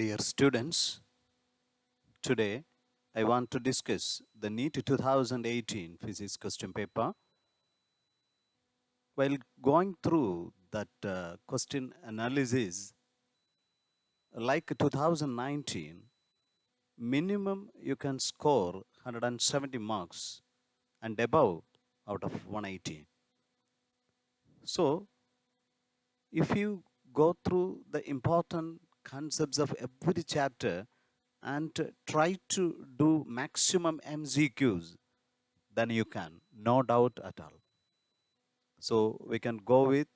Dear students, today I want to discuss the NEET 2018 physics question paper. While going through that question analysis, like 2019, minimum you can score 170 marks and above out of 180. So, if you go through the important concepts of every chapter and try to do maximum MCQs, then you can, no doubt at all. So we can go with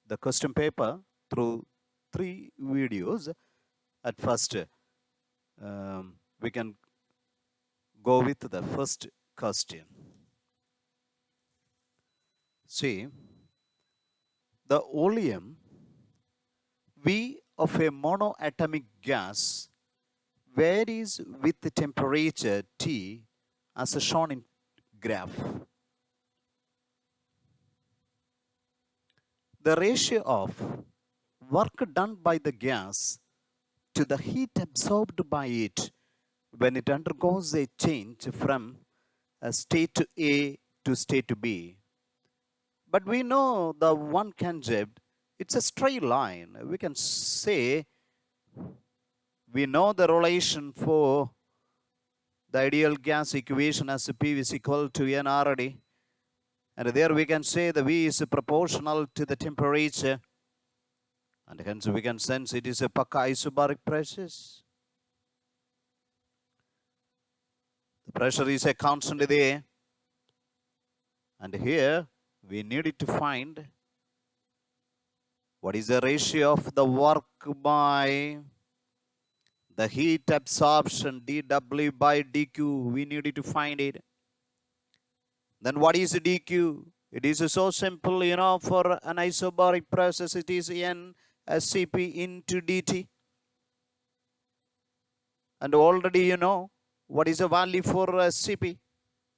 the question paper through 3 videos. At first, we can go with the first question. See, the volume V of a monoatomic gas varies with the temperature T as shown in graph. The ratio of work done by the gas to the heat absorbed by it when it undergoes a change from a state A to state B. But we know the one concept, it's a straight line. We can say we know the relation for the ideal gas equation as P is equal to N already. And there we can say the V is proportional to the temperature. And hence we can sense it is a Paka isobaric process. The pressure is a constant there. And here we needed to find what is the ratio of the work by the heat absorption dW by dQ. We needed to find it. Then what is dQ? It is so simple, for an isobaric process, it is N SCP into dt. And already you know what is the value for SCP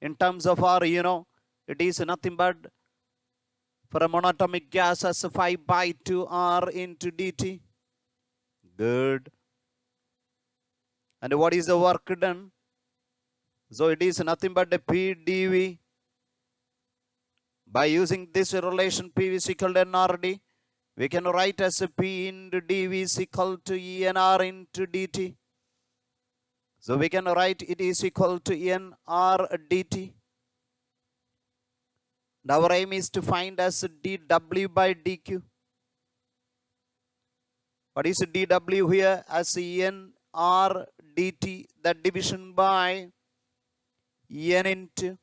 in terms of R, it is nothing but for a monatomic gas as 5 by 2 R into dt. Good. And what is the work done? So it is nothing but the P dV. By using this relation P is equal to NRD, we can write as a P into dV is equal to ENR into dt. So we can write it is equal to NR dt. And our aim is to find as dW by dQ. What is dW here? As NR dt, that division by N into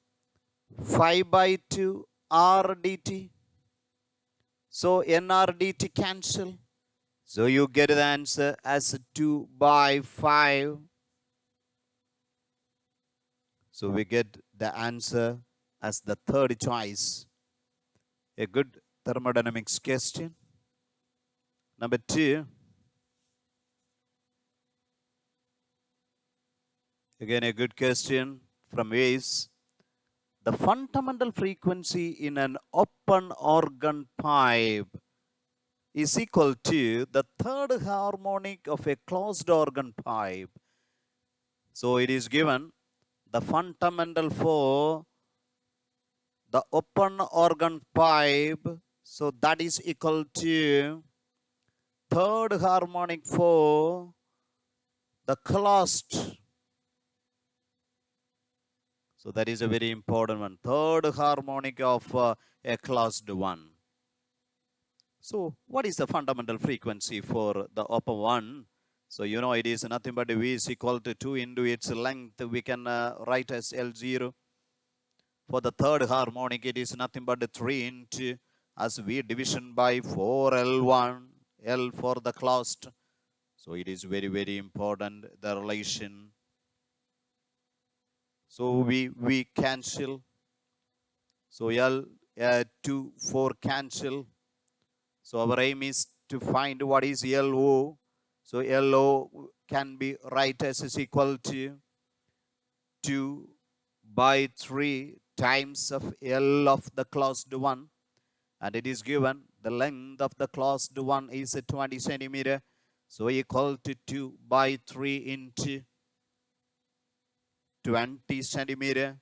5 by 2 R dt. So NR dt cancel. So you get the answer as 2 by 5. So we get the answer as the third choice. A good thermodynamics question. Number 2. Again, a good question from Waves. The fundamental frequency in an open organ pipe is equal to the third harmonic of a closed organ pipe. So it is given the fundamental for the open organ pipe. So that is equal to third harmonic for the closed. So that is a very important one. Third harmonic of a closed one. So what is the fundamental frequency for the open one? So it is nothing but V is equal to 2 into its length. We can write as L0. For the third harmonic, it is nothing but 3 into as V division by 4L1, L for the closed. So it is very, very important, the relation. So we cancel. So L 2, 4 cancel. So our aim is to find what is LO. So LO can be write as is equal to 2 by 3 times of L of the closed one. And it is given the length of the closed one is 20 centimeter. So equal to 2 by 3 into 20 centimeter.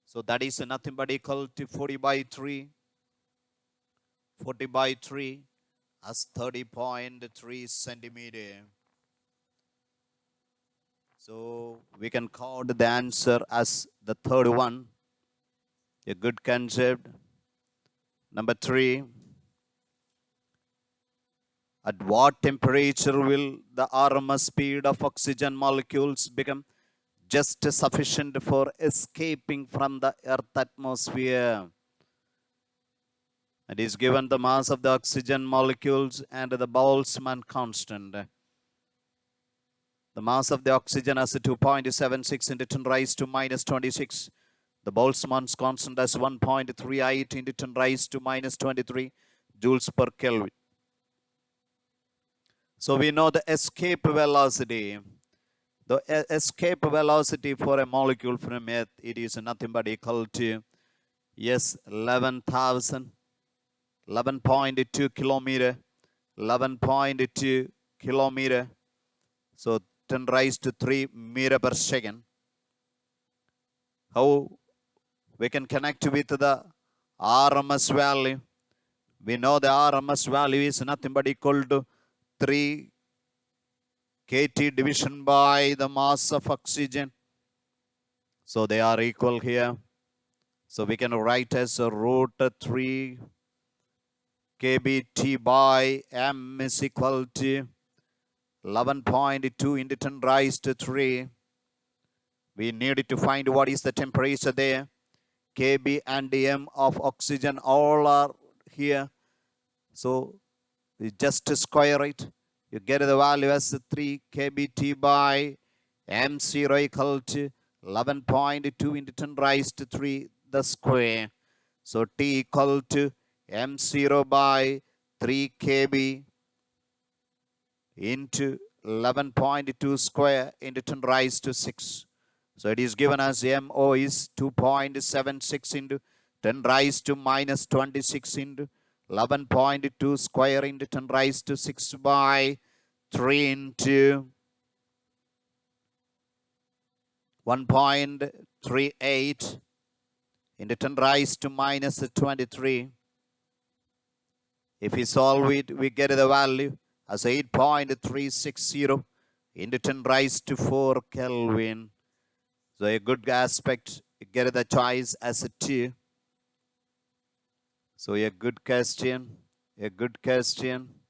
So that is nothing but equal to 40 by 3. 40 by 3 as 30.3 centimeter. So we can call the answer as the third one. A good concept. Number 3. At what temperature will the RMS speed of oxygen molecules become just sufficient for escaping from the Earth atmosphere? It is given the mass of the oxygen molecules and the Boltzmann constant. The mass of the oxygen as 2.76 into 10 raised to minus 26. The Boltzmann's constant as 1.38 into 10 raised to minus 23 joules per Kelvin. So we know the escape velocity. The escape velocity for a molecule from Earth, it is nothing but equal to, yes, 11.2 kilometer, 11.2 kilometer. So 10 raised to 3 meter per second. How we can connect with the RMS value? We know the RMS value is nothing but equal to 3 kT division by the mass of oxygen. So they are equal here. So we can write as a root 3 kBT by M is equal to 11.2 into 10 raised to 3. We need to find what is the temperature there. Kb and M of oxygen all are here. So we just square it. You get the value as 3 kBT by M0 equal to 11.2 into 10 raised to 3 the square. So T equal to M0 by 3 kb into 11.2 square into 10 raised to 6. So it is given as MO is 2.76 into 10 raised to minus 26 into 11.2 square into 10 raised to 6 by 3 into 1.38 into 10 raised to minus 23. If we solve it, we get the value as 8.360 into 10 raised to 4 Kelvin. So a good aspect, you get the choice as a 2. So a good question, a good question.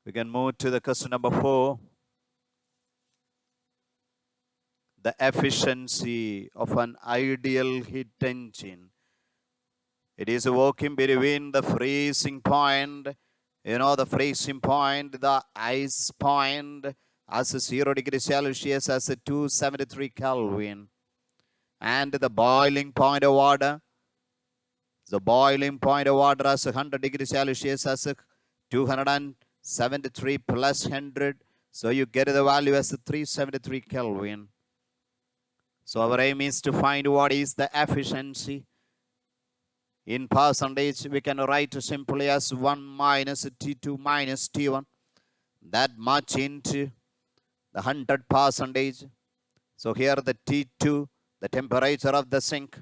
We can move to the question number 4. The efficiency of an ideal heat engine. It is working between the freezing point, the freezing point, the ice point as 0 degrees Celsius as 273 Kelvin. And the boiling point of water, the boiling point of water as 100 degrees Celsius as 273 plus 100. So you get the value as 373 Kelvin. So our aim is to find what is the efficiency. In percentage, we can write simply as 1 minus T2 minus T1. That much into the 100%. So here the T2, the temperature of the sink,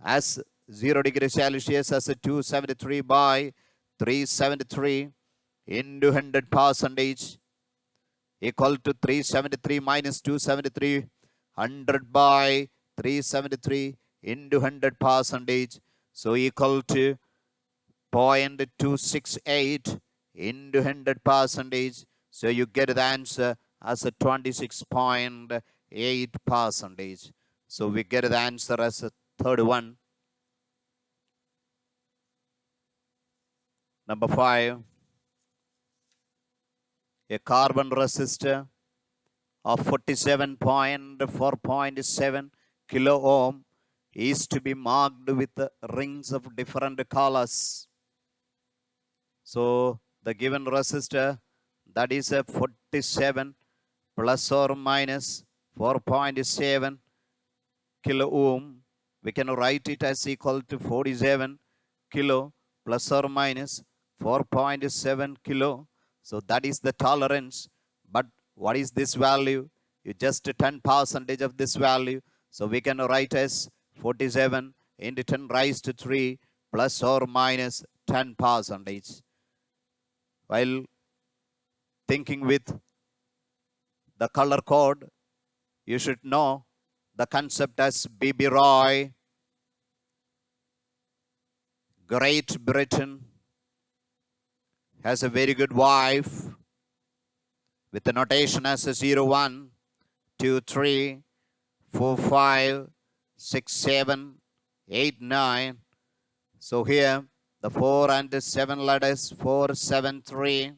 as 0 degrees Celsius as 273 by 373 into 100% equal to 373 minus 273, 100 by 373 into 100%. So equal to 0.268 into 100%. So you get the answer as a 26.8%. So we get the answer as a third one. Number 5. A carbon resistor of 47.4.7 kilo ohm is to be marked with rings of different colors. So the given resistor, that is a 47 plus or minus 4.7 kilo ohm. We can write it as equal to 47 kilo plus or minus 4.7 kilo. So that is the tolerance. But what is this value? You just 10% of this value. So we can write as 47 into 10 raised to 3 plus or minus 10%. While thinking with the color code, you should know the concept as B.B. Roy, Great Britain, has a very good wife with the notation as a 0, 1, 2, 3, 4, 5, 6, 7, 8, 9. So here the 4 and the 7 letters, 4, 7, 3.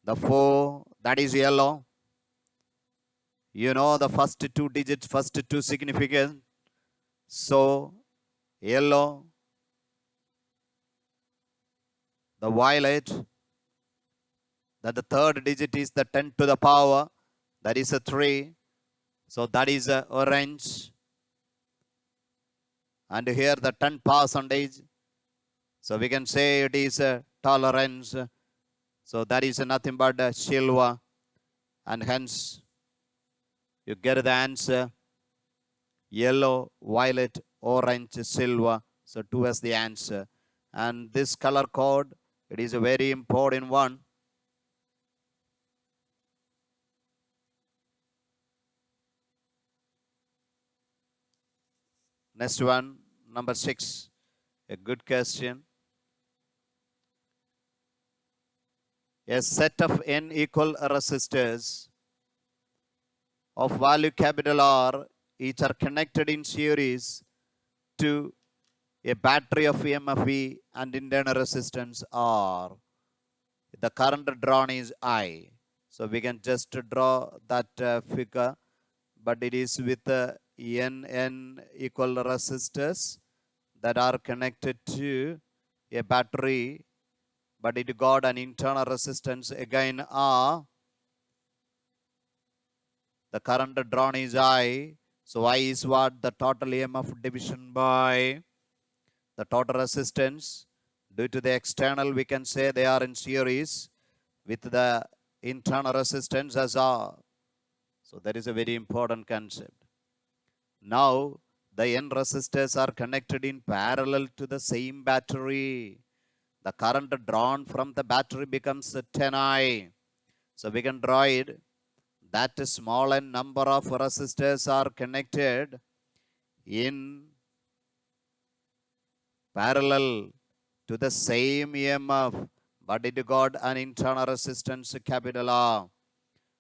The 4, that is yellow. You know the first two digits, first two significance. So yellow, the violet, that the third digit is the 10 to the power, that is a 3. So that is a orange. And here the 10%. So we can say it is a tolerance. So that is nothing but a silver. And hence you get the answer. Yellow, violet, orange, silver. So 2 as the answer. And this color code, it is a very important one. Next one, number 6. A good question. A set of n equal resistors of value capital R, each are connected in series to a battery of EMF and internal resistance R. The current drawn is I. So we can just draw that figure, but it is with n equal resistors that are connected to a battery, but it got an internal resistance again R. The current drawn is I. So I is what? The total EMF division by the total resistance. Due to the external, we can say they are in series with the internal resistance as R. So that is a very important concept. Now the N resistors are connected in parallel to the same battery. The current drawn from the battery becomes 10I. So we can draw it that small n number of resistors are connected in parallel to the same EMF, but it got an internal resistance capital R.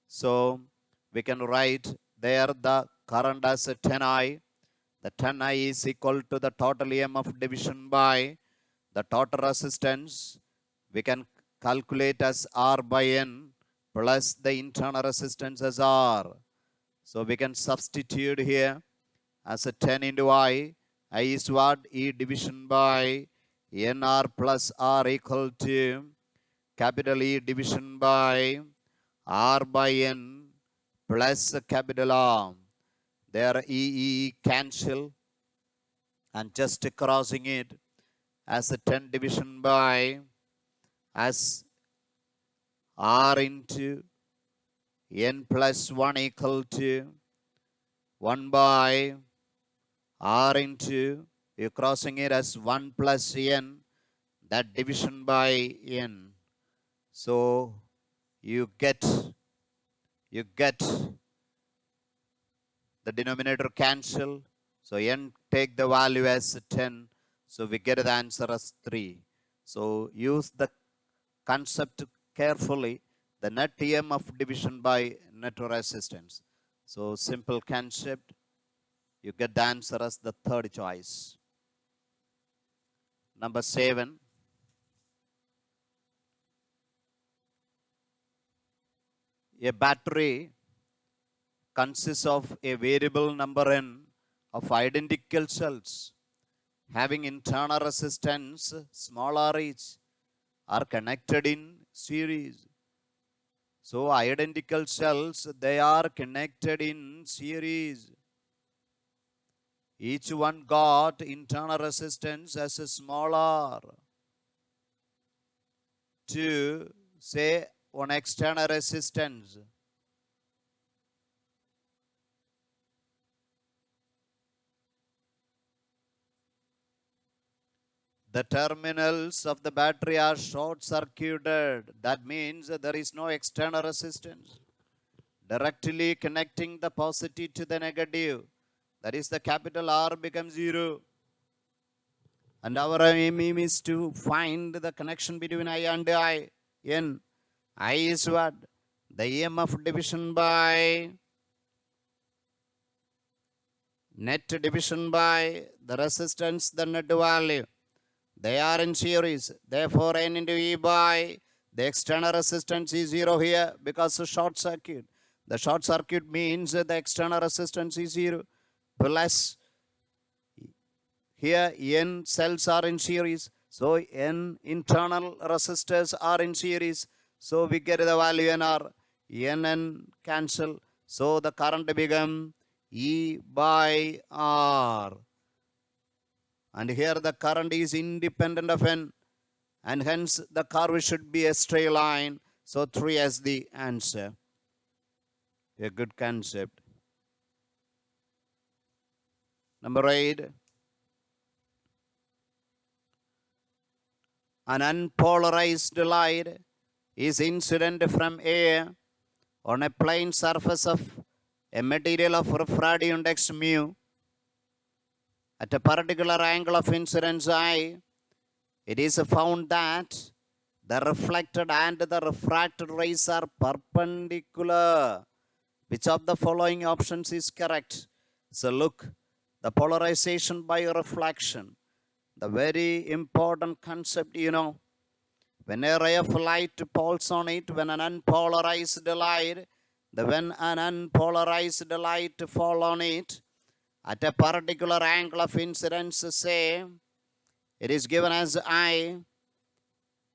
So we can write there the current as 10I. The 10I is equal to the total EMF division by the total resistance. We can calculate as R by N plus the internal resistance as R. So we can substitute here as a 10 into I. I is what? E division by NR plus R equal to capital E division by R by N plus capital R. There E cancel, and just crossing it as a 10 division by as R into N plus 1 equal to 1 by R into, you're crossing it as 1 plus N, that division by N. So you get the denominator cancel. So N take the value as 10. So we get the answer as 3. So use the concept carefully. The net EMF division by net resistance. So simple concept. You get the answer as the third choice. Number 7. A battery consists of a variable number n of identical cells having internal resistance small r each are connected in series. So identical cells, they are connected in series. Each one got internal resistance as a small r. To say on external resistance. The terminals of the battery are short circuited. That means there is no external resistance directly connecting the positive to the negative. That is, the capital R becomes 0. And our aim is to find the connection between I and I. N. I is what? The EMF division by net division by the resistance, the net value. They are in series. Therefore, N into E by the external resistance is 0 here because of short circuit. The short circuit means the external resistance is 0 plus here N cells are in series. So N internal resistors are in series. So we get the value NR. N cancel. So the current become E by R. And here the current is independent of N. And hence the curve should be a straight line. So 3 as the answer. A good concept. Number 8. An unpolarized light is incident from air on a plane surface of a material of refractive index mu at a particular angle of incidence I. It is found that the reflected and the refracted rays are perpendicular. Which of the following options is correct? So look, the polarization by reflection. The very important concept, when a ray of light falls on it, when an unpolarized light, when an unpolarized light fall on it, at a particular angle of incidence, say, it is given as I.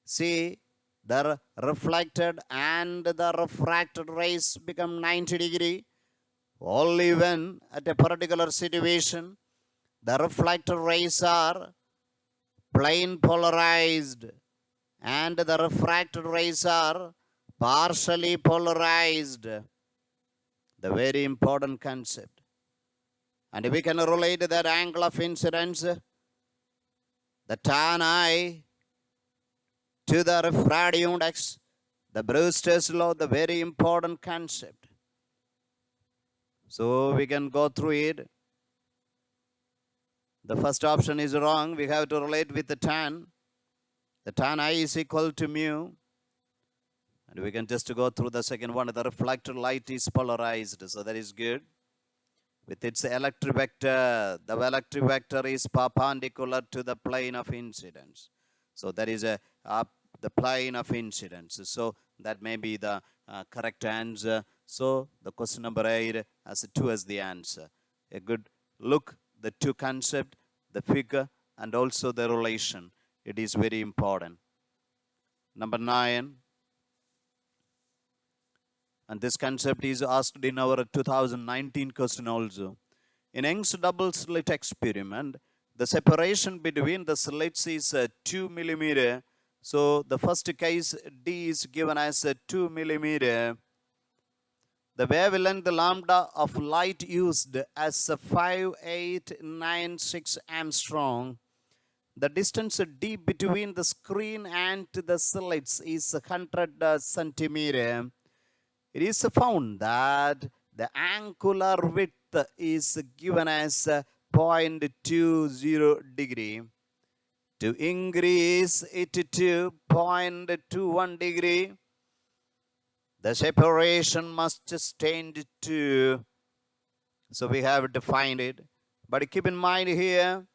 See, the reflected and the refracted rays become 90 degree. Only when at a particular situation, the reflected rays are plane polarized and the refracted rays are partially polarized. The very important concept. And we can relate that angle of incidence, the tan I to the refractive index, the Brewster's law, the very important concept. So we can go through it. The first option is wrong. We have to relate with the tan. The tan I is equal to mu. And we can just go through the second one. The reflected light is polarized. So that is good. With its electric vector, the electric vector is perpendicular to the plane of incidence. So that is the plane of incidence. So that may be the correct answer. So the question number 8 has 2 as the answer. A good look, the two concept, the figure, and also the relation. It is very important. Number 9. And this concept is asked in our 2019 question also. In Young's double slit experiment, the separation between the slits is 2 millimeter. So the first case D is given as 2 millimeter. The wavelength lambda of light used as 5896 Armstrong. The distance D between the screen and the slits is 100 centimeter. It is found that the angular width is given as 0.20 degree. To increase it to 0.21 degree, the separation must tend to. So we have to find it. But keep in mind here,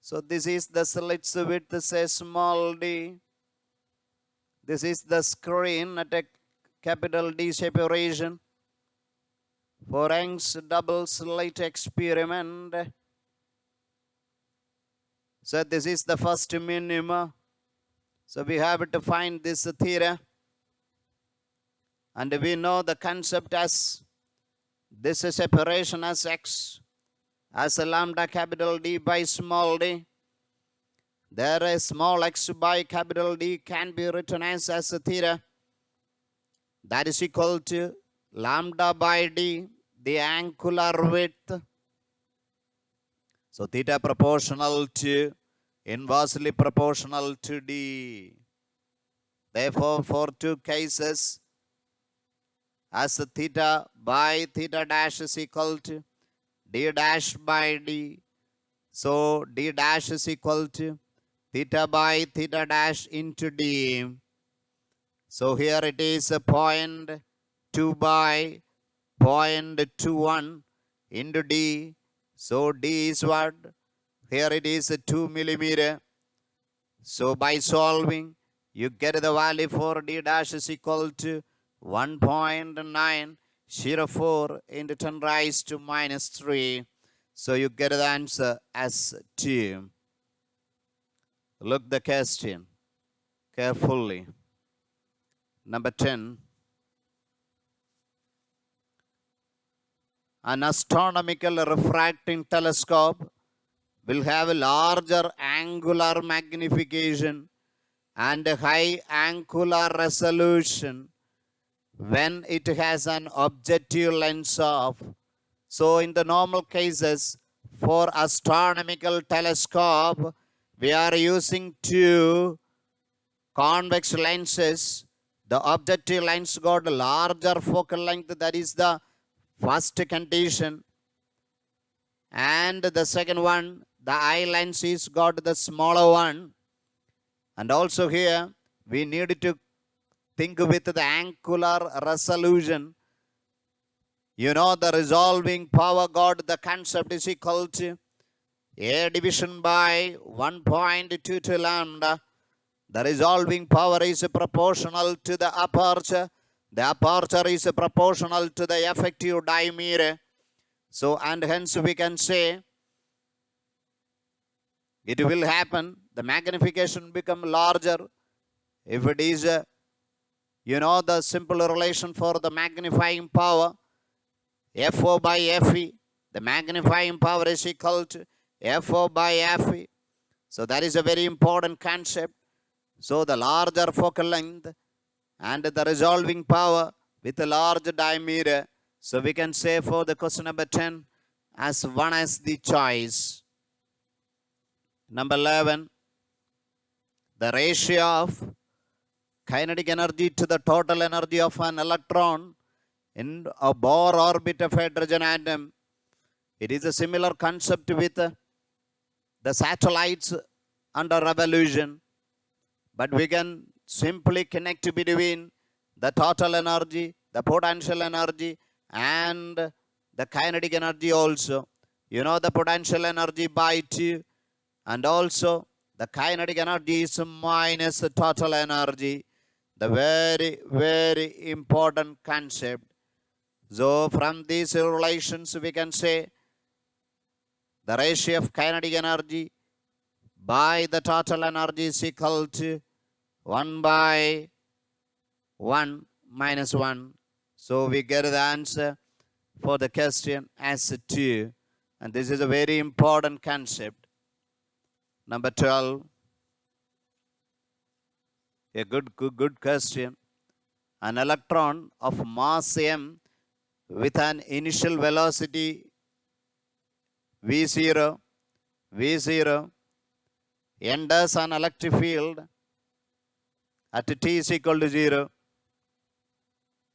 so this is the slit's width, say small d. This is the screen at a capital D separation. For Young's double slit experiment. So this is the first minima. So we have to find this theta. And we know the concept as this separation as x, as a lambda capital D by small d. There is small x by capital D can be written as theta. that is equal to lambda by d, the angular width. So theta proportional to, inversely proportional to d. Therefore, for two cases, as theta by theta dash is equal to d dash by d. So d dash is equal to theta by theta dash into d. So here it is a 0.2 by 0.21 into d. So d is what? Here it is 2 millimeter. So by solving, you get the value for d dash is equal to 1.904 into 10 raised to minus 3. So you get the answer as 2. Look the question carefully. Number 10. An astronomical refracting telescope will have a larger angular magnification and a high angular resolution when it has an objective lens of. So in the normal cases, for astronomical telescope, we are using two convex lenses. The objective lens got a larger focal length, that is the first condition. And the second one, the eye lens is got the smaller one. And also here, we need to think with the angular resolution. You know, the resolving power got the concept is equal to A division by 1.22 lambda. The resolving power is proportional to the aperture. The aperture is proportional to the effective diameter. So, and hence we can say it will happen. The magnification become larger. If it is, you know, the simple relation for the magnifying power, FO by FE. The magnifying power is equal to FO by FE. So that is a very important concept. So the larger focal length and the resolving power with a large diameter. So we can say for the question number 10 as 1 as the choice. Number 11, the ratio of kinetic energy to the total energy of an electron in a Bohr orbit of hydrogen atom. It is a similar concept with the satellites under revolution, but we can simply connect between the total energy, the potential energy, and the kinetic energy also. You know, the potential energy by 2, and also the kinetic energy is minus the total energy. The very, very important concept. So from these relations, we can say the ratio of kinetic energy by the total energy is equal to 1 by 1 minus 1. So we get the answer for the question as 2. And this is a very important concept. Number 12. A good question. An electron of mass m with an initial velocity v0 enters an electric field at t is equal to 0.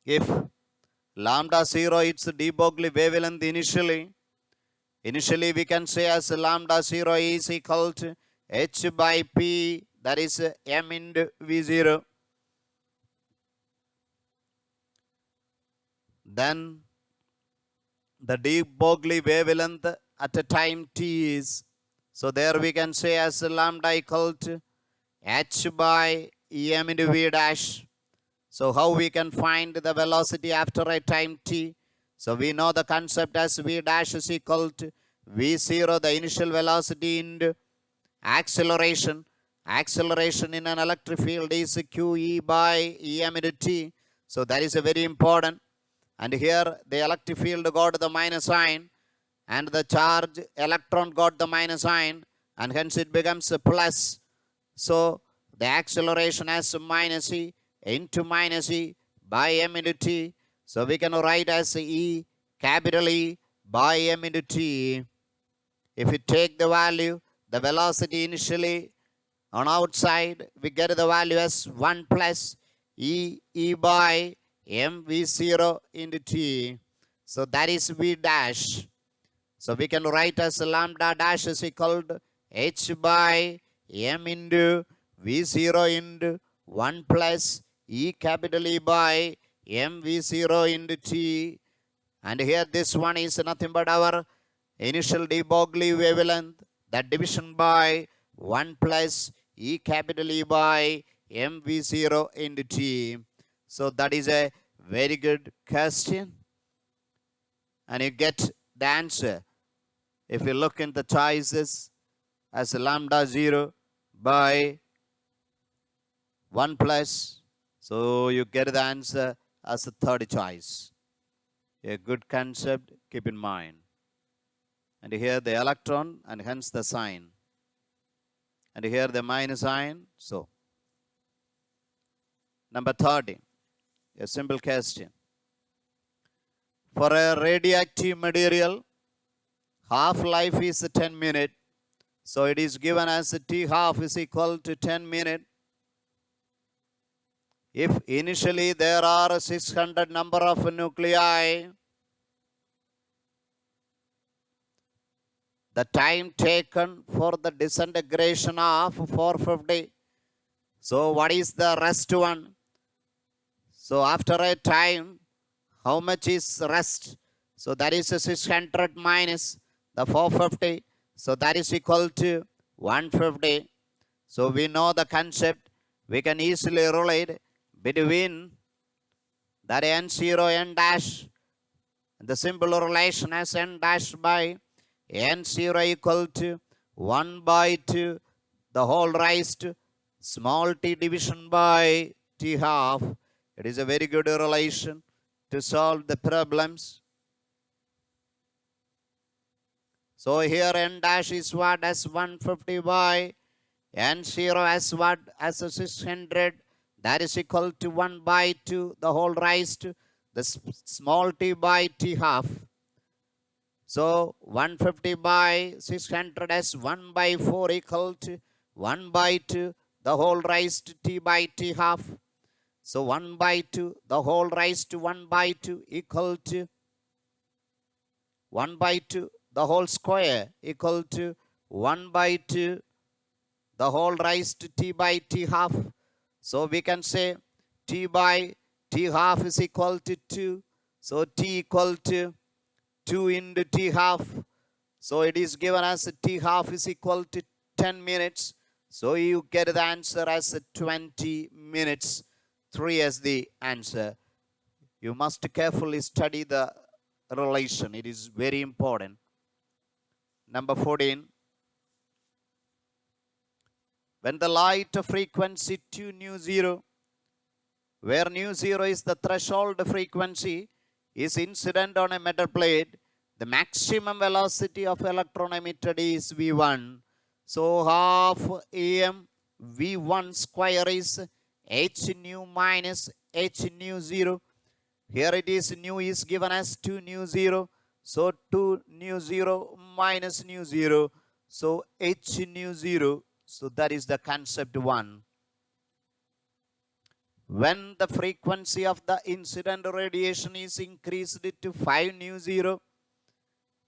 If lambda 0 is de Broglie wavelength initially we can say as lambda 0 is equal to h by p, that is m into v0. Then the de Broglie wavelength at a time t is, so there we can say as lambda equal to h by em into v dash. So how we can find the velocity after a time t? So we know the concept as v dash is equal to v0, the initial velocity, into acceleration. Acceleration in an electric field is qe by em into t. So that is a very important. And here the electric field got the minus sign, and the charge electron got the minus sign, and hence it becomes a plus. So the acceleration as minus e into minus e by m into t. So we can write as E, capital E, by m into t. If you take the value, the velocity initially on outside, we get the value as 1 plus E by mv0 into t. So that is v dash. So we can write as lambda dash is equal to h by m into v0 into 1 plus E capital E by mv0 into t. And here this one is nothing but our initial de Broglie wavelength, that division by 1 plus E capital E by mv0 into t. So that is a very good question. And you get the answer. If you look in the choices as lambda 0 by 1 plus, so you get the answer as the third choice. A good concept, keep in mind. And here the electron and hence the sign. And here the minus sign. So, number 30, a simple question. For a radioactive material, half-life is 10 minutes. So it is given as T half is equal to 10 minutes. If initially there are 600 number of nuclei, the time taken for the disintegration of 450. So what is the rest one? So after a time, how much is rest? So that is 600 minus the 450. So that is equal to 150. So we know the concept. We can easily relate between that n0, n dash, the simple relation as n dash by n0 equal to 1 by 2, the whole raised to small t division by t half. It is a very good relation to solve the problems. So here n dash is what as 150 by n0 as what as 600. That is equal to 1 by 2, the whole raised to the small t by t half. So 150 by 600 as 1 by 4 equal to 1 by 2, the whole raised to t by t half. So 1 by 2, the whole raised to 1 by 2 equal to 1 by 2, the whole square equal to 1 by 2, the whole raised to t by t half. So we can say t by t half is equal to 2. So t equal to 2 into t half. So it is given as t half is equal to 10 minutes. So you get the answer as 20 minutes. 3 as the answer. You must carefully study the relation. It is very important. Number 14. When the light frequency 2 nu 0, where nu 0 is the threshold frequency, is incident on a metal plate, the maximum velocity of electron emitted is v1. So half am v1 square is h nu minus h nu 0. Here it is nu is given as 2 nu 0. So 2 nu 0 minus nu 0. So h nu 0. So that is the concept 1. When the frequency of the incident radiation is increased to 5 nu 0,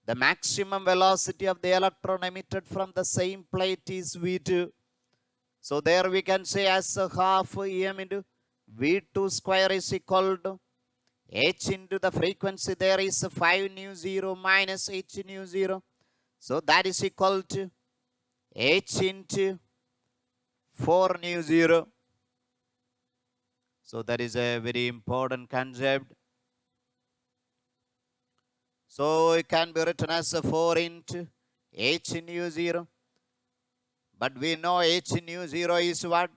the maximum velocity of the electron emitted from the same plate is v2. So there we can say as half em into v2 square is equal to h into the frequency there is 5 nu 0 minus h nu 0. So that is equal to h into 4 nu 0. So that is a very important concept. So it can be written as 4 into h nu 0. But we know h nu 0 is what?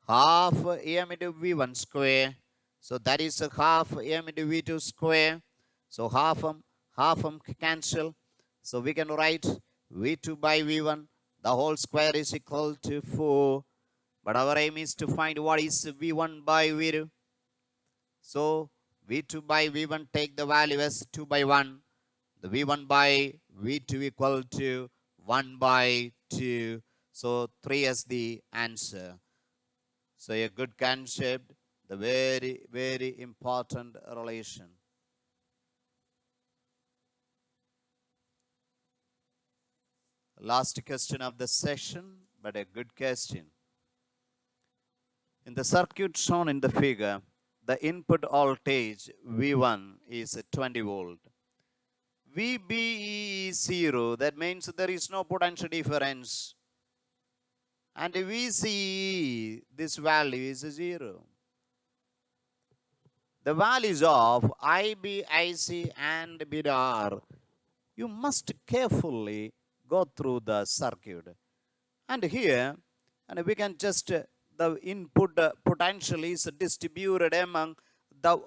Half m into v1 square. So that is half m into v2 square. So half m cancel. So we can write v2 by v1. The whole square is equal to 4. But our aim is to find what is v1 by v2. So V2 by V1, take the value as 2 by 1. The V1 by V2 equal to 1 by 2. So 3 as the answer. So a good concept, the very, very important relation. Last question of the session, but a good question. In the circuit shown in the figure, the input voltage V1 is 20 volt. VBE is 0, that means there is no potential difference. And VCE, this value is 0. The values of IB, IC and BR, you must carefully go through the circuit. And here, and we can just, the input potential is distributed among the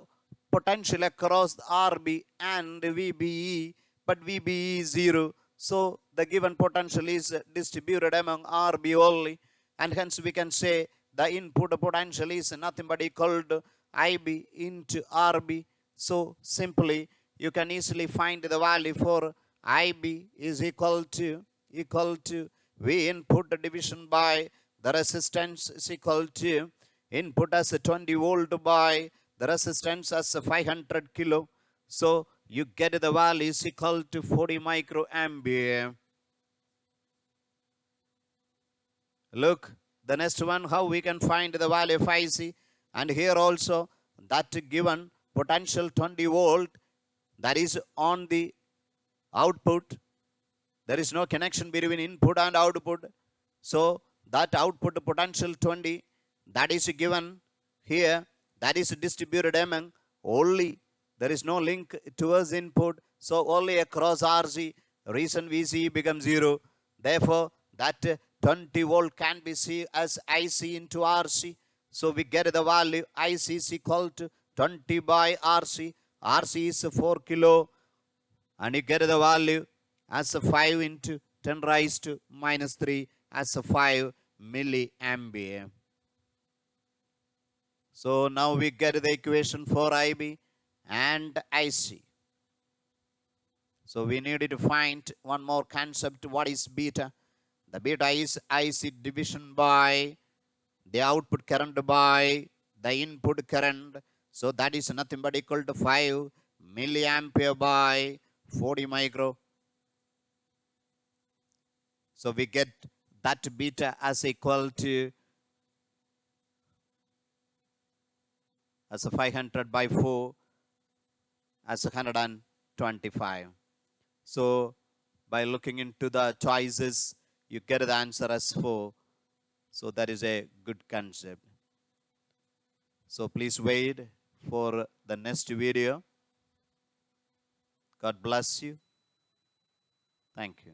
potential across RB and VBE, but VBE is 0. So the given potential is distributed among RB only, and hence we can say the input potential is nothing but equal to IB into RB. So simply you can easily find the value for IB is equal to V input division by the resistance is equal to input as 20 volt by the resistance as 500 kilo. So you get the value is equal to 40 microampere. Look, the next one, how we can find the value of IC. And here also that given potential 20 volt, that is on the output. There is no connection between input and output. So that output potential 20, that is given here, that is distributed among only. There is no link towards input. So only across RC, reason VC becomes 0. Therefore, that 20 volt can be seen as IC into RC. So we get the value IC is equal to 20 by RC. RC is 4 kilo. And you get the value as 5 into 10 raised to minus 3 as 5 milliampere. So now we get the equation for IB and IC. So we needed to find one more concept. What is beta? The beta is IC division by the output current by the input current. So that is nothing but equal to 5 milliampere by 40 micro. So we get that beta as equal to as 500 by 4 as 125. So by looking into the choices, you get the answer as 4. So that is a good concept. So please wait for the next video. God bless you. Thank you.